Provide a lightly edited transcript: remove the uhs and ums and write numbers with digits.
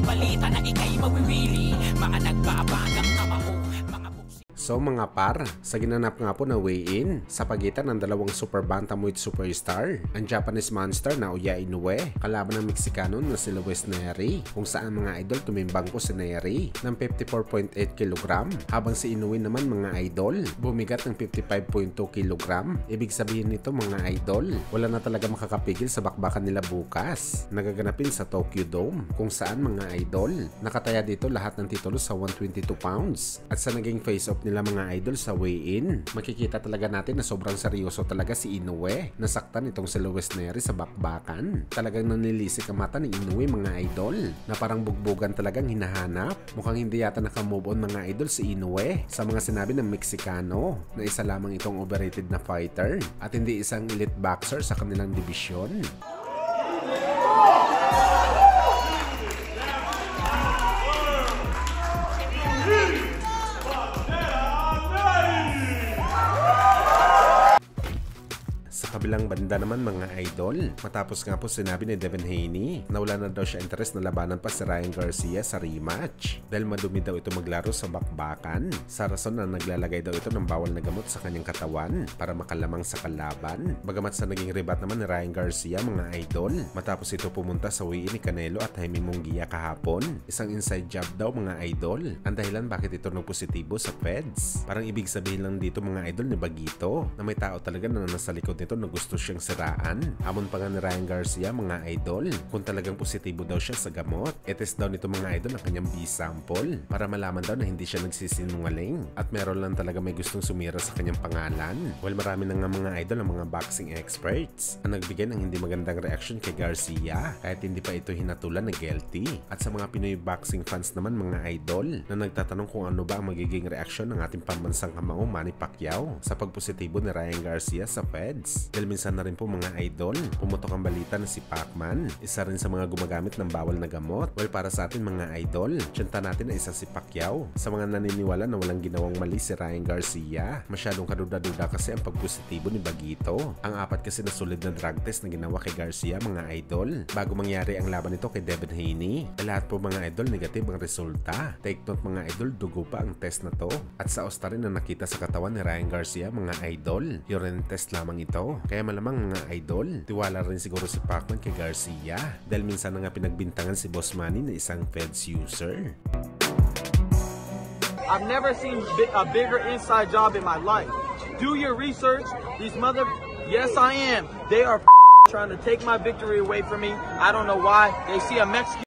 balita na ikay mawiwili. Mga nagbabagang kamao, mga buksi. So mga par, sa ginanap nga po na weigh-in sa pagitan ng dalawang super bantamweight superstar, ang Japanese monster na Oya Inoue kalaban ng Meksikano na si Luis Nery, kung saan mga idol tumimbang po si Nery ng 54.8 kg habang si Inoue naman mga idol bumigat ng 55.2 kg. Ibig sabihin nito mga idol, wala na talaga makakapigil sa bakbakan nila bukas, nagaganapin sa Tokyo Dome, kung saan mga idol nakataya dito lahat ng titulo sa 122 pounds. At sa naging face-off nila mga idol sa weigh-in, makikita talaga natin na sobrang seryoso talaga si Inoue. Nasaktan itong si Luis Nery sa bakbakan. Talagang nanilisik ang mata ni Inoue mga idol, na parang bugbugan talagang hinahanap. Mukhang hindi yata nakamove on mga idol si Inoue sa mga sinabi ng Meksikano na isa lamang itong overrated na fighter at hindi isang elite boxer sa kanilang dibisyon. Kabilang banda naman mga idol, matapos nga po sinabi ni Devin Haney na wala na daw siya interes na labanan pa si Ryan Garcia sa rematch dahil madumi daw ito maglaro sa bakbakan sa rason na naglalagay daw ito ng bawal na gamot sa kanyang katawan para makalamang sa kalaban. Bagamat sa naging rebat naman ni Ryan Garcia mga idol, matapos ito pumunta sa weigh-in ni Canelo at Jaime Munguia kahapon, isang inside job daw mga idol ang dahilan bakit ito nagpositibo sa feds. Parang ibig sabihin lang dito mga idol ni Bagito na may tao talaga na nasa likod nito na gusto siyang siraan. Amon pa nga ni Ryan Garcia mga idol kung talagang positibo daw siya sa gamot. I-test daw nito mga idol ang kanyang B-sample para malaman daw na hindi siya nagsisinungaling at meron lang talaga may gustong sumira sa kanyang pangalan. Well, marami na nga mga idol ang mga boxing experts ang nagbigay ng hindi magandang reaction kay Garcia kahit hindi pa ito hinatulan na guilty. At sa mga Pinoy boxing fans naman mga idol na nagtatanong kung ano ba ang magiging reaksyon ng ating pambansang kamao Manny Pacquiao sa pagpositibo ni Ryan Garcia sa feds. Dahil minsan na rin po mga idol, pumutok ang balita na si Pacman, isa rin sa mga gumagamit ng bawal na gamot. Well, para sa atin mga idol, tiyenta natin na isa si Pacquiao. Sa mga naniniwala na walang ginawang mali si Ryan Garcia, masyadong kaduda-duda kasi ang pagpositibo ni Bagito. Ang apat kasi na solid na drug test na ginawa kay Garcia mga idol bago mangyari ang laban nito kay Devin Haney. Lahat po mga idol, negative ang resulta. Take note mga idol, dugo pa ang test na to. At sa osta rin na nakita sa katawan ni Ryan Garcia mga idol, urine test lamang ito. Kaya malamang mga idol, tiwala rin siguro si Pacman kay Garcia dahil minsan na nga pinagbintangan si Boss Manny na isang feds user. I've never seen a bigger inside job in my life. Do your research. These yes I am. They are trying to take my victory away from me. I don't know why. They see a Mexican